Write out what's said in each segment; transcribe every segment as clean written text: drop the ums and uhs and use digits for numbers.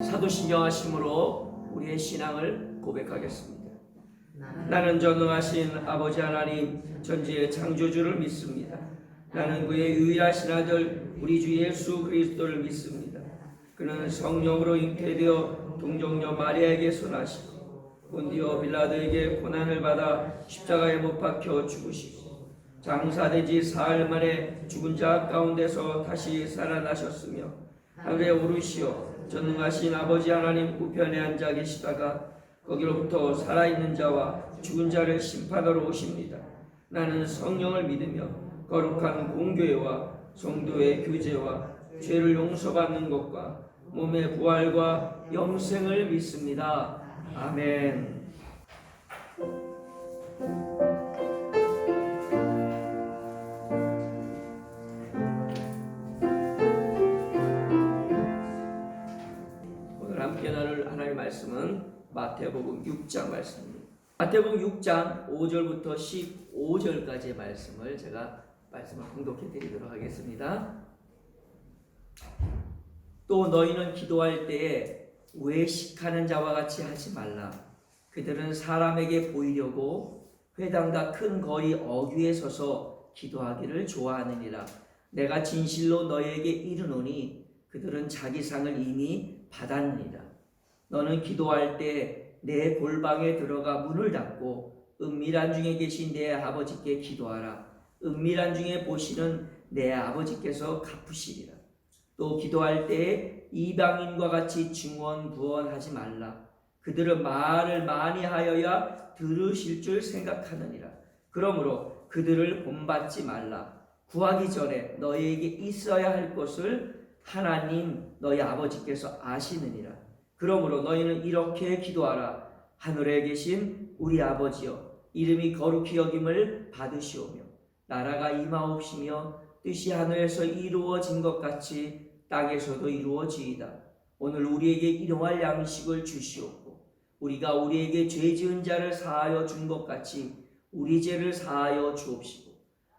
사도신경하심으로 우리의 신앙을 고백하겠습니다. 나는 전능하신 아버지 하나님 전지의 창조주를 믿습니다. 나는 그의 유일하신 아들 우리 주 예수 그리스도를 믿습니다. 그는 성령으로 잉태되어 동정녀 마리아에게서 나시고 본디오 빌라도에게 고난을 받아 십자가에 못 박혀 죽으시고 장사되지 사흘 만에 죽은 자 가운데서 다시 살아나셨으며 하늘에 오르시어 전능하신 아버지 하나님 우편에 앉아 계시다가 거기로부터 살아있는 자와 죽은 자를 심판하러 오십니다. 나는 성령을 믿으며 거룩한 공교회와 성도의 교제와 죄를 용서받는 것과 몸의 부활과 영생을 믿습니다. 아멘. 오늘 함께 나눌 하나님의 말씀은 마태복음 6장 말씀입니다. 마태복음 6장 5절부터 15절까지의 말씀을 제가 말씀을 공독해 드리도록 하겠습니다. 또 너희는 기도할 때에 외식하는 자와 같이 하지 말라. 그들은 사람에게 보이려고 회당과 큰 거리 어귀에 서서 기도하기를 좋아하느니라. 내가 진실로 너희에게 이르노니 그들은 자기 상을 이미 받았느니라. 너는 기도할 때 내 골방에 들어가 문을 닫고 은밀한 중에 계신 내 아버지께 기도하라. 은밀한 중에 보시는 내 아버지께서 갚으시리라. 또 기도할 때에 이방인과 같이 증언부언하지 말라. 그들은 말을 많이 하여야 들으실 줄 생각하느니라. 그러므로 그들을 본받지 말라. 구하기 전에 너희에게 있어야 할 것을 하나님 너희 아버지께서 아시느니라. 그러므로 너희는 이렇게 기도하라. 하늘에 계신 우리 아버지여, 이름이 거룩히 여김을 받으시오며 나라가 임하옵시며 뜻이 하늘에서 이루어진 것 같이 땅에서도 이루어지이다. 오늘 우리에게 일용할 양식을 주시옵고 우리가 우리에게 죄 지은 자를 사하여 준 것 같이 우리 죄를 사하여 주옵시고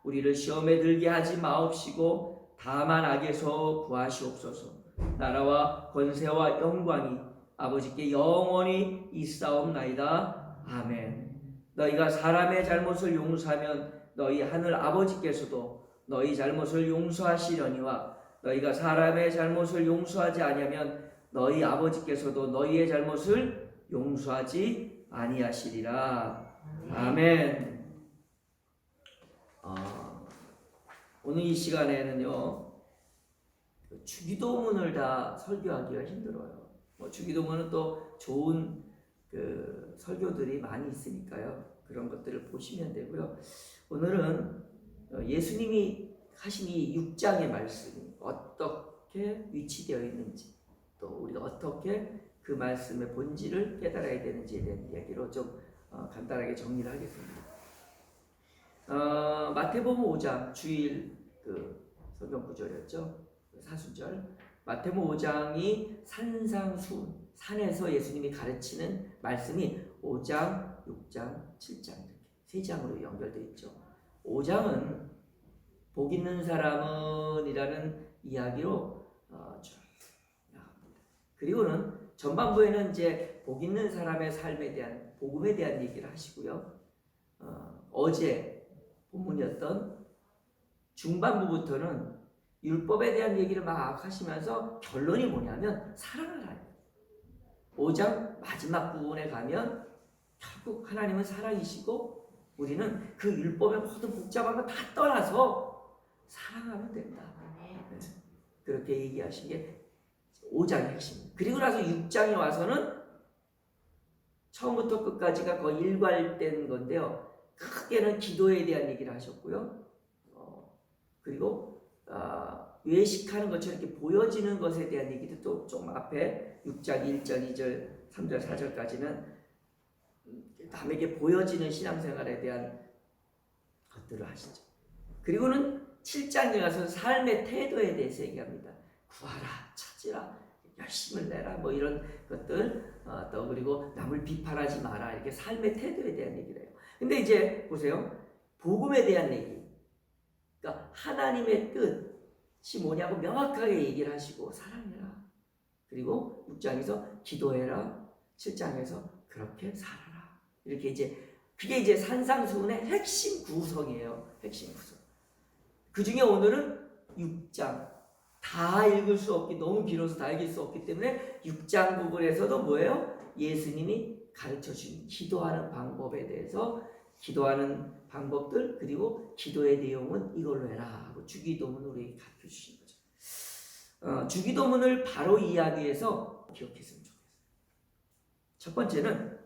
우리를 시험에 들게 하지 마옵시고 다만 악에서 구하시옵소서. 나라와 권세와 영광이 아버지께 영원히 있사옵나이다. 아멘. 너희가 사람의 잘못을 용서하면 너희 하늘 아버지께서도 너희 잘못을 용서하시려니와 너희가 사람의 잘못을 용서하지 아니하면 너희 아버지께서도 너희의 잘못을 용서하지 아니하시리라. 아멘. 오늘 이 시간에는요, 주기도문을 다 설교하기가 힘들어요. 주기도문은 또 좋은 설교들이 많이 있으니까요. 그런 것들을 보시면 되고요. 오늘은 예수님이 하신 이 6장의 말씀이 어떻게 위치되어 있는지, 또 우리가 어떻게 그 말씀의 본질을 깨달아야 되는지에 대한 이야기로 좀 간단하게 정리를 하겠습니다. 마태복음 5장 주일 성경 구절이었죠. 사순절. 마태복음 5장이 산상수훈, 산에서 예수님이 가르치는 말씀이 5장, 6장, 7장 이렇게 세 장으로 연결되어 있죠. 5장은 복 있는 사람은 이라는 이야기로 쭉 나갑니다. 그리고는 전반부에는 이제 복 있는 사람의 삶에 대한 복음에 대한 얘기를 하시고요. 어제 본문이었던 중반부부터는 율법에 대한 얘기를 막 하시면서 결론이 뭐냐면 사랑을 하요. 5장 마지막 부분에 가면 결국 하나님은 사랑이시고 우리는 그 율법의 모든 복잡한 거 다 떠나서 사랑하면 된다. 네. 그렇게 얘기하신 게 5장의 핵심. 그리고 나서 6장에 와서는 처음부터 끝까지가 거의 일괄된 건데요. 크게는 기도에 대한 얘기를 하셨고요. 그리고 외식하는 것처럼 이렇게 보여지는 것에 대한 얘기도 또 좀 앞에 6장 1절, 2절, 3절, 4절까지는 남에게 보여지는 신앙생활에 대한 것들을 하시죠. 그리고는 7장에 가서 삶의 태도에 대해서 얘기합니다. 구하라, 찾으라, 열심을 내라, 뭐 이런 것들, 또 그리고 남을 비판하지 마라, 이렇게 삶의 태도에 대한 얘기를 해요. 근데 이제 보세요. 복음에 대한 얘기. 그러니까 하나님의 뜻이 뭐냐고 명확하게 얘기를 하시고 사랑해라. 그리고 6장에서 기도해라. 7장에서 그렇게 살아라. 이렇게 이제 그게 이제 산상수훈의 핵심 구성이에요. 핵심 구성. 그 중에 오늘은 6장. 다 읽을 수 없기, 너무 길어서 다 읽을 수 없기 때문에 6장 부분에서도 뭐예요? 예수님이 가르쳐 주신 기도하는 방법에 대해서, 기도하는 방법들, 그리고 기도의 내용은 이걸로 해라 하고 주기도문을 우리에게 가르쳐 주신 거죠. 주기도문을 바로 이야기해서 기억했으면 좋겠어요. 첫 번째는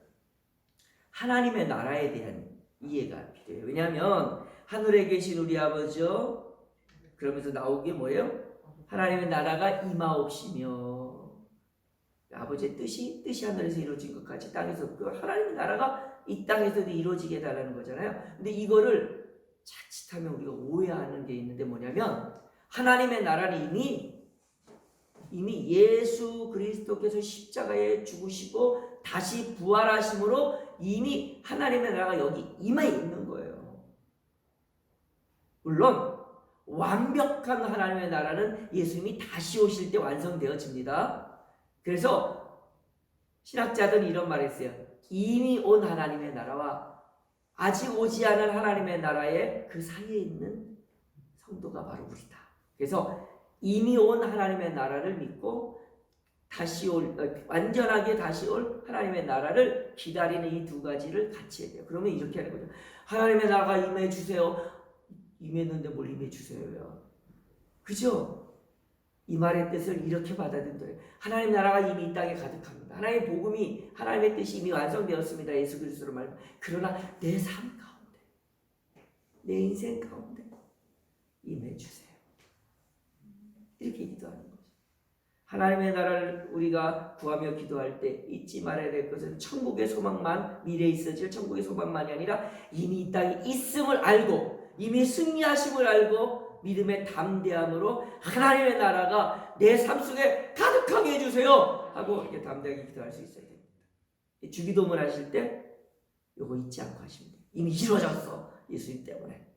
하나님의 나라에 대한 이해가 필요해요. 왜냐하면 하늘에 계신 우리 아버지요, 그러면서 나오게 뭐예요? 하나님의 나라가 임하옵시며, 아버지의 뜻이 하늘에서 이루어진 것 같이 땅에서, 그 하나님의 나라가 이 땅에서도 이루어지게 해달라는 거잖아요. 근데 이거를 자칫하면 우리가 오해하는 게 있는데 뭐냐면, 하나님의 나라는 이미 예수 그리스도께서 십자가에 죽으시고 다시 부활하심으로 이미 하나님의 나라가 여기 임해 있는 거예요. 물론 완벽한 하나님의 나라는 예수님이 다시 오실 때 완성되어집니다. 그래서 신학자들은 이런 말을 했어요. 이미 온 하나님의 나라와 아직 오지 않은 하나님의 나라의 그 사이에 있는 성도가 바로 우리다. 그래서 이미 온 하나님의 나라를 믿고 완전하게 다시 올 하나님의 나라를 기다리는 이 두 가지를 같이 해야 돼요. 그러면 이렇게 하는 거죠. 하나님의 나라가 임해 주세요. 임했는데 뭘 임해 주세요요? 그죠? 이 말의 뜻을 이렇게 받아들여요. 하나님의 나라가 이미 이 땅에 가득합니다. 하나님의 복음이, 하나님의 뜻이 이미 완성되었습니다. 예수 그리스도로 말하면. 그러나 내 삶 가운데, 내 인생 가운데 임해 주세요. 이렇게 기도하는 거죠. 하나님의 나라를 우리가 구하며 기도할 때 잊지 말아야 될 것은 천국의 소망만, 미래에 있어질 천국의 소망만이 아니라 이미 이 땅에 있음을 알고, 이미 승리하심을 알고 믿음의 담대함으로 하나님의 나라가 내 삶 속에 가득하게 해주세요 하고 이렇게 담대하게 기도할 수 있어야 됩니다. 주기도문 하실 때 이거 잊지 않고 하시면 돼요. 이미 이루어졌어, 예수님 때문에.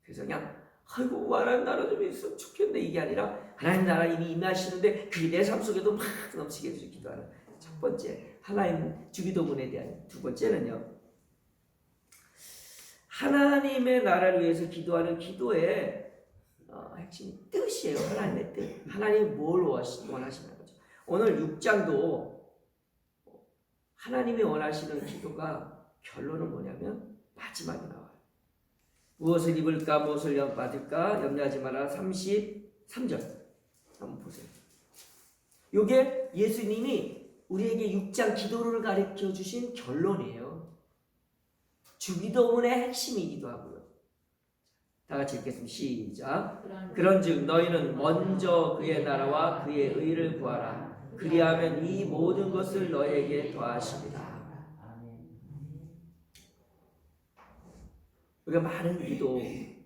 그래서 그냥 아이고 하나님 나라 좀 있으면 좋겠네 이게 아니라 하나님 나라 이미 임하시는데 그게 내 삶 속에도 막 넘치게 해주시기 기도하는 첫 번째 하나님 주기도문에 대한. 두 번째는요, 하나님의 나라를 위해서 기도하는 기도의 핵심 뜻이에요. 하나님의 뜻. 하나님이 뭘 원하시는 거죠. 오늘 6장도 하나님이 원하시는 기도가 결론은 뭐냐면 마지막에 나와요. 무엇을 입을까 무엇을 받을까 염려하지 마라. 33절 한번 보세요. 이게 예수님이 우리에게 6장 기도를 가르쳐 주신 결론이에요. 주기도문의 핵심이기도 하고요. 다 같이 읽겠습니다. 시작. 그런즉 너희는 먼저 그의 나라와 그의 의를 구하라. 그리하면 이 모든 것을 너희에게 더하시리라. 우리가 많은 기도하는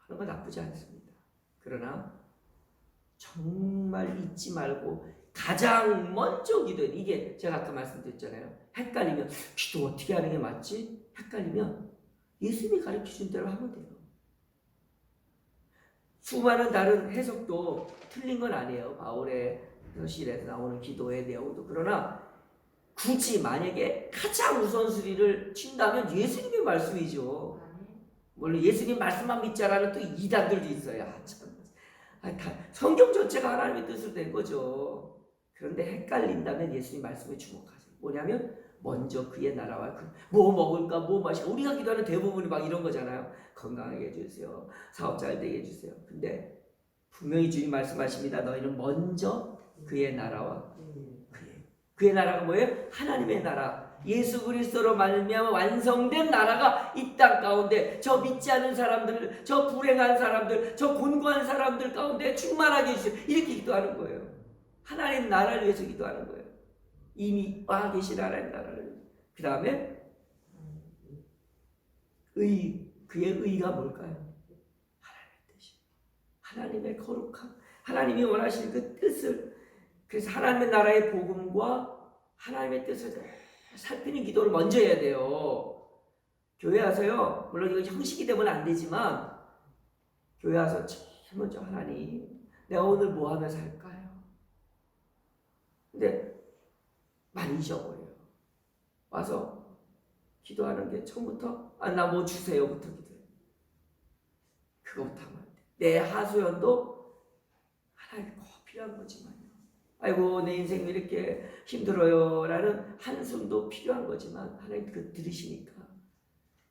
건 나쁘지 않습니다. 그러나 정말 잊지 말고 가장 먼저 기도해. 이게 제가 아까 말씀드렸잖아요. 헷갈리면 기도 어떻게 하는 게 맞지? 헷갈리면 예수님이 가르쳐준 대로 하면 돼요. 수많은 다른 해석도 틀린 건 아니에요. 바울의 서실에서 나오는 기도의 내용도. 그러나 굳이 만약에 가장 우선순위를 친다면 예수님의 말씀이죠. 물론 예수님 말씀만 믿자라는 또 이단들도 있어요. 성경 전체가 하나님의 뜻으로 된 거죠. 그런데 헷갈린다면 예수님 말씀에 주목하세요. 뭐냐면 먼저 그의 나라와 뭐 먹을까 뭐 마실까. 우리가 기도하는 대부분이 막 이런 거잖아요. 건강하게 해주세요. 사업 잘 되게 해주세요. 근데 분명히 주님 말씀하십니다. 너희는 먼저 그의 나라와 그의 나라가 뭐예요? 하나님의 나라. 예수 그리스도로 말미암아 완성된 나라가 이 땅 가운데 저 믿지 않은 사람들, 저 불행한 사람들, 저 곤고한 사람들 가운데 충만하게 해주세요. 이렇게 기도하는 거예요. 하나님 나라를 위해서 기도하는 거예요. 이미 와 계신 하나님 나라를. 그 다음에 그의 의가 뭘까요? 하나님의 뜻이. 하나님의 거룩함. 하나님이 원하시는 그 뜻을. 그래서 하나님의 나라의 복음과 하나님의 뜻을 살피는 기도를 먼저 해야 돼요. 교회 와서요, 물론 이거 형식이 되면 안 되지만 교회 와서 제일 먼저 하나님, 내가 오늘 뭐 하며 살까요? 근데 많이 잊어버려요. 와서 기도하는 게 처음부터 나 뭐 주세요부터 기도해요. 그거부터 하면 안 돼. 내 하소연도 하나님 꼭 필요한 거지만요. 아이고 내 인생이 왜 이렇게 힘들어요 라는 한숨도 필요한 거지만 하나님 그거 들으시니까.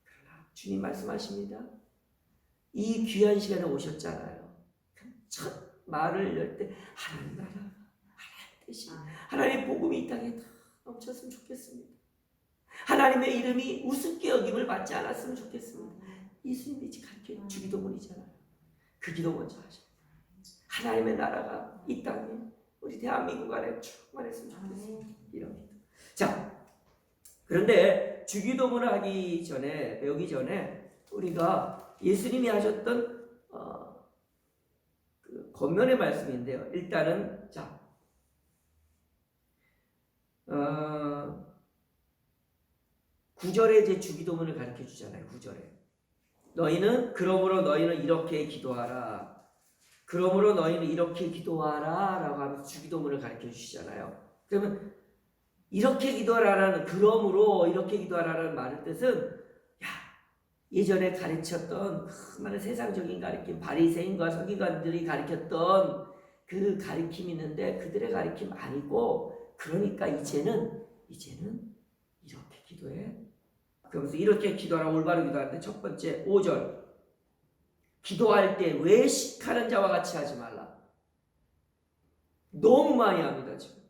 그러나 주님 말씀하십니다. 이 귀한 시간에 오셨잖아요. 첫 말을 열 때 하나님 나라, 하나님 대신 하나님 복음이 이 땅에 다 넘쳤으면 좋겠습니다. 하나님의 이름이 우습게 여김을 받지 않았으면 좋겠습니다. 예수님이 가르쳐 주기도문이잖아요. 그 기도 먼저 하셔요. 하나님의 나라가 이 땅에 우리 대한민국 안에 충만했으면 좋겠습니다. 이런 기도. 자, 그런데 주기도문을 하기 전에, 배우기 전에 우리가 예수님이 하셨던 그 겉면의 말씀인데요. 일단은 자, 9절에 이제 주기도문을 가르쳐 주잖아요. 9절에 그러므로 너희는 이렇게 기도하라. 그러므로 너희는 이렇게 기도하라 라고 하면서 주기도문을 가르쳐 주시잖아요. 그러면 이렇게 기도하라는, 그러므로 이렇게 기도하라는 말의 뜻은, 예전에 가르쳤던 그 많은 세상적인 가르침, 바리새인과 서기관들이 가르쳤던 그 가르침이 있는데 그들의 가르침 아니고, 그러니까 이제는 이렇게 기도해. 그러면서 이렇게 기도하라, 올바로 기도하는데 첫 번째 5절, 기도할 때 외식하는 자와 같이 하지 말라. 너무 많이 합니다 지금.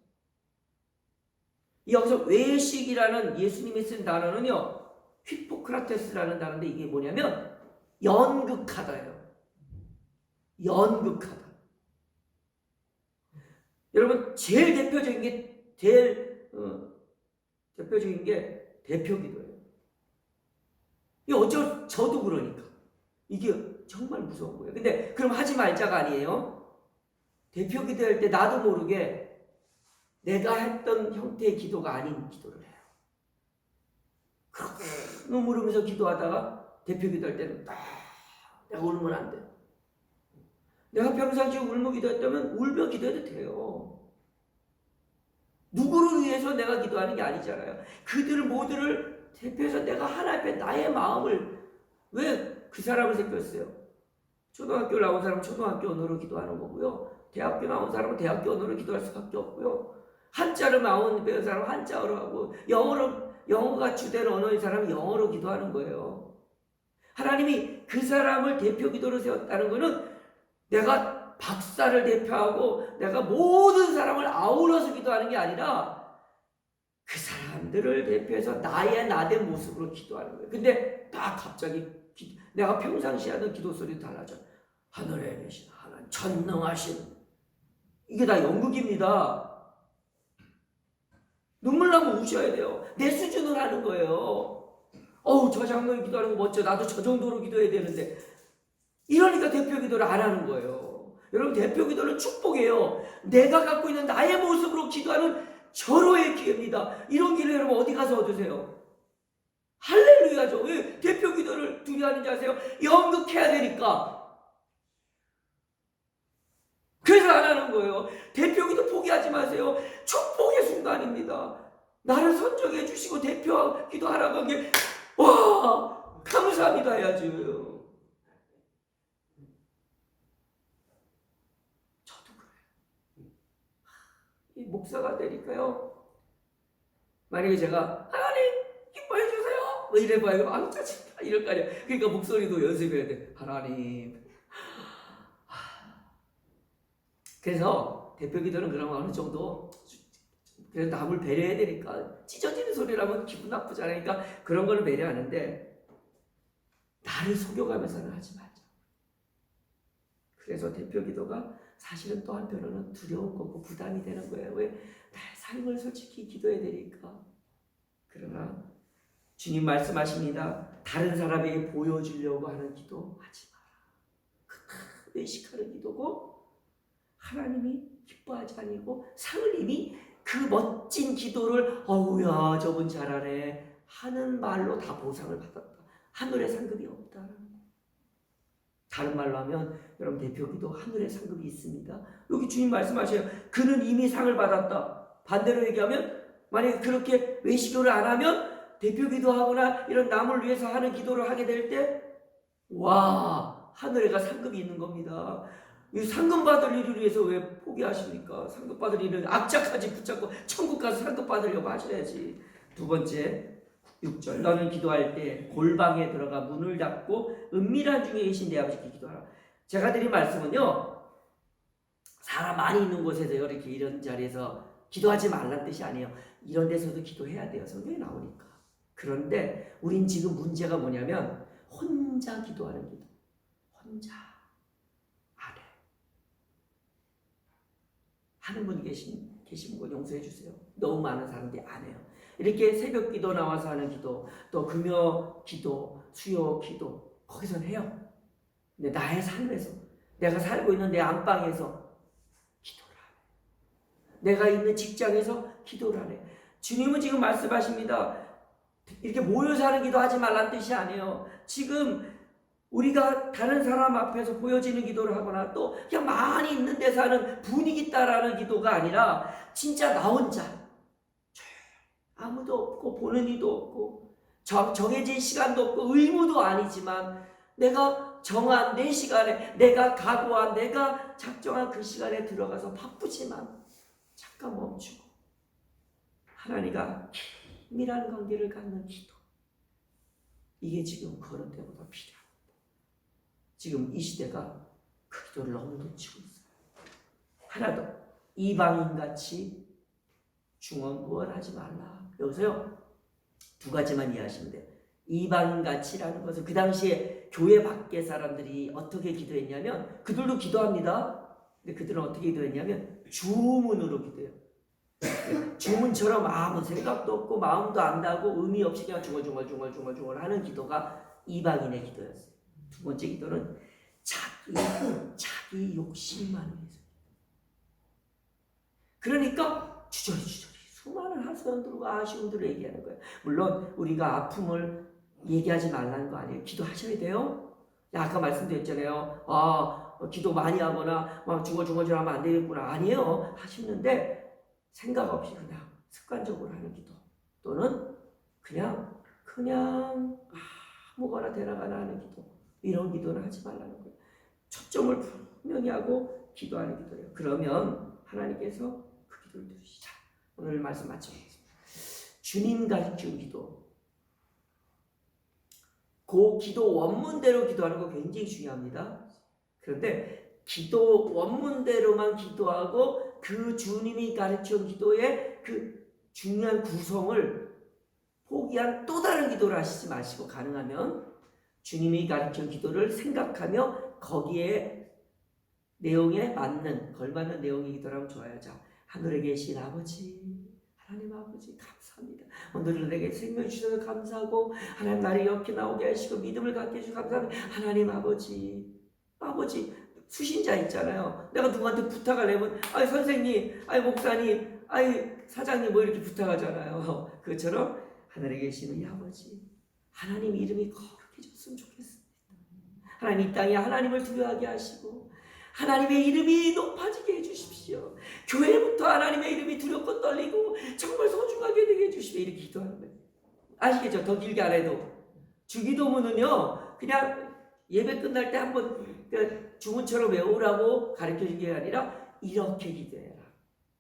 여기서 외식이라는 예수님이 쓴 단어는요, 히포크라테스라는 단어인데 이게 뭐냐면 연극하다예요. 연극하다. 여러분 제일 대표적인 게 대표기도예요. 이게 저도 그러니까 이게 정말 무서운 거예요. 근데 그럼 하지 말자가 아니에요. 대표기도할 때 나도 모르게 내가 했던 형태의 기도가 아닌 기도를 해요. 그렇게 물으면서 기도하다가 대표기도할 때는 내가 울면 안 돼요. 내가 평상시에 울며 기도했다면 울며 기도해도 돼요. 누구를 위해서 내가 기도하는 게 아니잖아요. 그들 모두를 대표해서 내가 하나님 앞에 나의 마음을, 왜 그 사람을 생겼어요? 초등학교 나온 사람은 초등학교 언어로 기도하는 거고요. 대학교 나온 사람은 대학교 언어로 기도할 수밖에 없고요. 한자를 배운 사람은 한자어로 하고, 영어가 주된 언어인 사람은 영어로 기도하는 거예요. 하나님이 그 사람을 대표 기도로 세웠다는 것은 내가 박사를 대표하고 내가 모든 사람을 아우러서 기도하는 게 아니라 그 사람들을 대표해서 나된 모습으로 기도하는 거예요. 근데 딱 갑자기 내가 평상시에 하던 기도 소리도 달라져. 하늘에 계신 하나님, 전능하신, 이게 다 연극입니다. 눈물 나면 우셔야 돼요. 내 수준으로 하는 거예요. 저 장로님 기도하는 거 멋져. 나도 저 정도로 기도해야 되는데. 이러니까 대표 기도를 안 하는 거예요. 여러분, 대표 기도는 축복이에요. 내가 갖고 있는 나의 모습으로 기도하는 절호의 기회입니다. 이런 기회 여러분 어디 가서 얻으세요? 할렐루야죠. 왜 대표 기도를 두려워하는지 아세요? 연극해야 되니까. 그래서 안 하는 거예요. 대표 기도 포기하지 마세요. 축복의 순간입니다. 나를 선정해 주시고 대표 기도하라고 한 게, 와, 감사합니다 해야지. 저도 그래요. 이 목사가 되니까요, 만약에 제가 하나님 기뻐해 주세요 뭐 이래봐요. 아유 짜증나 이럴 거 아니야. 그러니까 목소리도 연습해야 돼. 하나님. 그래서 대표 기도는 그러면 어느 정도 그래서 남을 배려해야 되니까, 찢어지는 소리라면 기분 나쁘잖아요. 그러니까 그런 걸 배려하는데 나를 속여가면서는 하지 말자. 그래서 대표 기도가 사실은 또 한편으로는 두려운 거고 부담이 되는 거예요. 왜? 나의 삶을 솔직히 기도해야 되니까. 그러나 주님 말씀하십니다. 다른 사람에게 보여주려고 하는 기도 하지 마라. 그 외식하는 기도고 하나님이 기뻐하지 아니고 상을 이미 그 멋진 기도를 어우야 저분 잘하네 하는 말로 다 보상을 받았다. 하늘의 상급이 없다. 다른 말로 하면 여러분 대표 기도 하늘의 상급이 있습니다. 여기 주님 말씀하셔요. 그는 이미 상을 받았다. 반대로 얘기하면 만약에 그렇게 외식교를 안 하면 대표 기도하거나 이런 남을 위해서 하는 기도를 하게 될 때 와, 하늘에가 상급이 있는 겁니다. 이 상급 받을 일을 위해서 왜 포기하십니까? 상급 받을 일을 악착같이 붙잡고 천국 가서 상급 받으려고 하셔야지. 두 번째 6절 너는 기도할 때 골방에 들어가 문을 닫고 은밀한 중에 계신 내 아버지께 기도하라. 제가 드린 말씀은요, 사람 많이 있는 곳에서 이렇게 이런 자리에서 기도하지 말란 뜻이 아니에요. 이런 데서도 기도해야 돼요. 성경에 나오니까. 그런데 우린 지금 문제가 뭐냐면 혼자 기도하는 기도. 혼자 안 해. 하는 분이 계신 분 용서해 주세요. 너무 많은 사람들이 안 해요. 이렇게 새벽 기도 나와서 하는 기도, 또 금요 기도, 수요 기도 거기서는 해요. 근데 나의 삶에서 내가 살고 있는 내 안방에서 기도를 안 해. 내가 있는 직장에서 기도를 안 해. 주님은 지금 말씀하십니다. 이렇게 모여서 하는 기도 하지 말란 뜻이 아니에요. 지금 우리가 다른 사람 앞에서 보여지는 기도를 하거나 또 그냥 많이 있는 데서 하는 분위기 따라하는 기도가 아니라 진짜 나 혼자 아무도 없고 보는 이도 없고 정해진 시간도 없고 의무도 아니지만 내가 정한 내 시간에 내가 각오한 내가 작정한 그 시간에 들어가서 바쁘지만 잠깐 멈추고 하나님과 긴밀한 관계를 갖는 기도. 이게 지금 그런 때보다 필요합니다. 지금 이 시대가 그 기도를 너무 놓치고 있어요. 하나 더, 이방인같이 중언부언하지 말라. 여기서요 두 가지만 이해하시면 돼요. 이방인같이라는 것은 그 당시에 교회 밖의 사람들이 어떻게 기도했냐면 그들도 기도합니다. 근데 그들은 어떻게 기도했냐면 주문으로 기도해요. 주문처럼 아무 생각도 없고 마음도 안 나고 의미 없이 그냥 중얼중얼 하는 기도가 이방인의 기도였어요. 두 번째 기도는 자기 욕심만 위해서. 그러니까 주저리 수많은 하소연들과 아쉬움들을 얘기하는 거예요. 물론 우리가 아픔을 얘기하지 말라는 거 아니에요. 기도하셔야 돼요. 아까 말씀드렸잖아요. 기도 많이 하거나 막 중얼중얼 하면 안 되겠구나. 아니에요. 하시는데 생각 없이 그냥 습관적으로 하는 기도 또는 그냥 아무거나 되나가나 하는 기도, 이런 기도는 하지 말라는 거예요. 초점을 분명히 하고 기도하는 기도예요. 그러면 하나님께서 그 기도를 들으시자. 오늘 말씀 마치겠습니다. 주님 가르친 기도, 그 기도 원문대로 기도하는 거 굉장히 중요합니다. 그런데 기도 원문대로만 기도하고 그 주님이 가르쳐 기도의 그 중요한 구성을 포기한 또 다른 기도를 하시지 마시고 가능하면 주님이 가르쳐 기도를 생각하며 거기에 내용에 맞는 걸맞는 내용의 기도를 하면 좋아요. 자, 하늘에 계신 아버지, 하나님 아버지 감사합니다. 오늘은 내게 생명 주셔서 감사하고 하나님 나를 이렇게 나오게 하시고 믿음을 갖게 해주셔서 감사합니다. 하나님 아버지 수신자 있잖아요. 내가 누구한테 부탁을 내면 선생님, 목사님, 사장님 뭐 이렇게 부탁하잖아요. 그것처럼 하늘에 계시는 이 아버지, 하나님 이름이 거룩해졌으면 좋겠습니다. 하나님 이 땅에 하나님을 두려워하게 하시고 하나님의 이름이 높아지게 해주십시오. 교회부터 하나님의 이름이 두렵고 떨리고 정말 소중하게 되게 해주십시오. 이렇게 기도하는 거예요. 아시겠죠? 더 길게 안 해도 주기도문은요 그냥 예배 끝날 때 한번 주문처럼 외우라고 가르쳐준 게 아니라 이렇게 기도해라.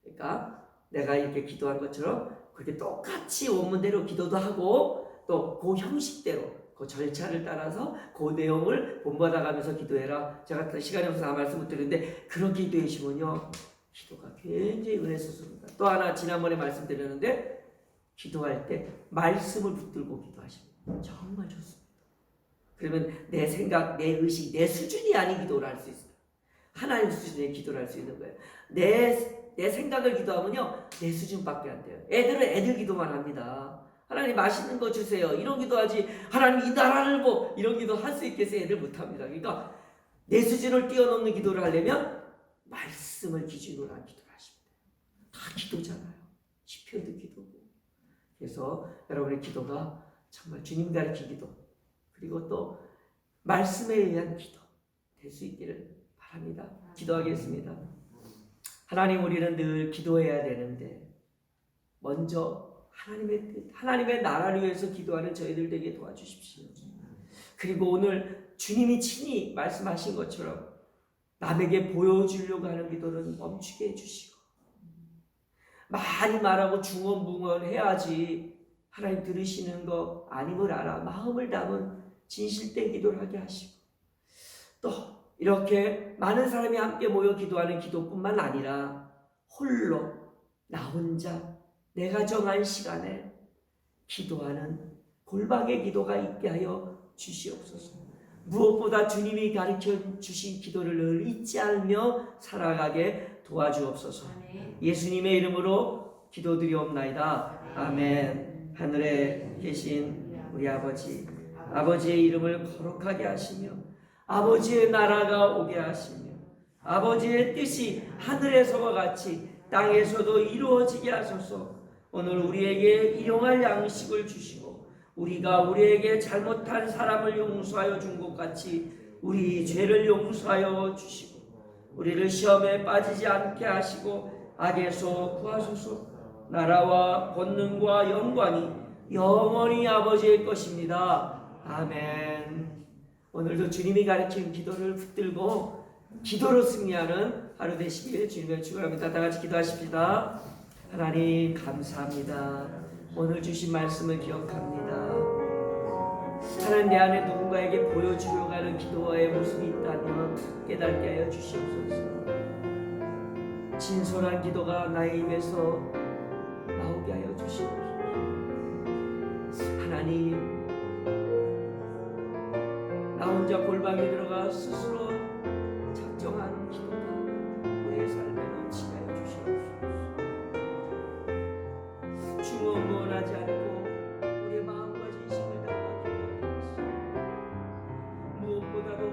그러니까 내가 이렇게 기도한 것처럼 그렇게 똑같이 원문대로 기도도 하고 또 그 형식대로 그 절차를 따라서 그 내용을 본받아가면서 기도해라. 제가 시간이 없어서 말씀 못 드리는데 그렇게 기도하시면요 기도가 굉장히 은혜 솟습니다. 또 하나 지난번에 말씀드렸는데 기도할 때 말씀을 붙들고 기도하시면 정말 좋습니다. 그러면 내 생각, 내 의식, 내 수준이 아닌 기도를 할 수 있어요. 하나님 수준의 기도를 할 수 있는 거예요. 내 생각을 기도하면요 내 수준밖에 안 돼요. 애들은 애들 기도만 합니다. 하나님 맛있는 거 주세요 이런 기도하지 하나님 이 나라를 이런 기도 할 수 있겠어요? 애들 못합니다. 그러니까 내 수준을 뛰어넘는 기도를 하려면 말씀을 기준으로 한 기도를 하시면 돼요. 다 기도잖아요. 시편도 기도고. 그래서 여러분의 기도가 정말 주님 가르친 기도 그리고 또 말씀에 의한 기도 될 수 있기를 바랍니다. 기도하겠습니다. 하나님, 우리는 늘 기도해야 되는데 먼저 하나님의 뜻, 하나님의 나라를 위해서 기도하는 저희들 되게 도와주십시오. 그리고 오늘 주님이 친히 말씀하신 것처럼 남에게 보여주려고 하는 기도는 멈추게 해주시고, 많이 말하고 중언부언해야지 하나님 들으시는 거 아님을 알아 마음을 담은 진실된 기도를 하게 하시고, 또 이렇게 많은 사람이 함께 모여 기도하는 기도뿐만 아니라 홀로 나 혼자 내가 정한 시간에 기도하는 골방의 기도가 있게 하여 주시옵소서. 무엇보다 주님이 가르쳐 주신 기도를 늘 잊지 않으며 살아가게 도와주옵소서. 예수님의 이름으로 기도드리옵나이다. 아멘. 하늘에 계신 우리 아버지, 아버지의 이름을 거룩하게 하시며 아버지의 나라가 오게 하시며 아버지의 뜻이 하늘에서와 같이 땅에서도 이루어지게 하소서. 오늘 우리에게 일용할 양식을 주시고 우리가 우리에게 잘못한 사람을 용서하여 준 것 같이 우리 죄를 용서하여 주시고 우리를 시험에 빠지지 않게 하시고 악에서 구하소서. 나라와 권능과 영광이 영원히 아버지의 것입니다. 아멘. 오늘도 주님이 가르친 기도를 붙들고 기도로 승리하는 하루 되시길 주님의 축원합니다. 다 같이 기도하십시다. 하나님 감사합니다. 오늘 주신 말씀을 기억합니다. 하나님, 내 안에 누군가에게 보여주려고 하는 기도의 모습이 있다면 깨닫게 하여 주시옵소서. 진솔한 기도가 나의 입에서 나오게 하여 주시옵소서. 하나님, 나 혼자 골방에 들어가 스스로 작정하는 기도가 우리의 삶에 넘치게 하여 주시옵소서. 중언부언하지 않고 우리의 마음과 진심을 다하여 기도하옵소서. 무엇보다도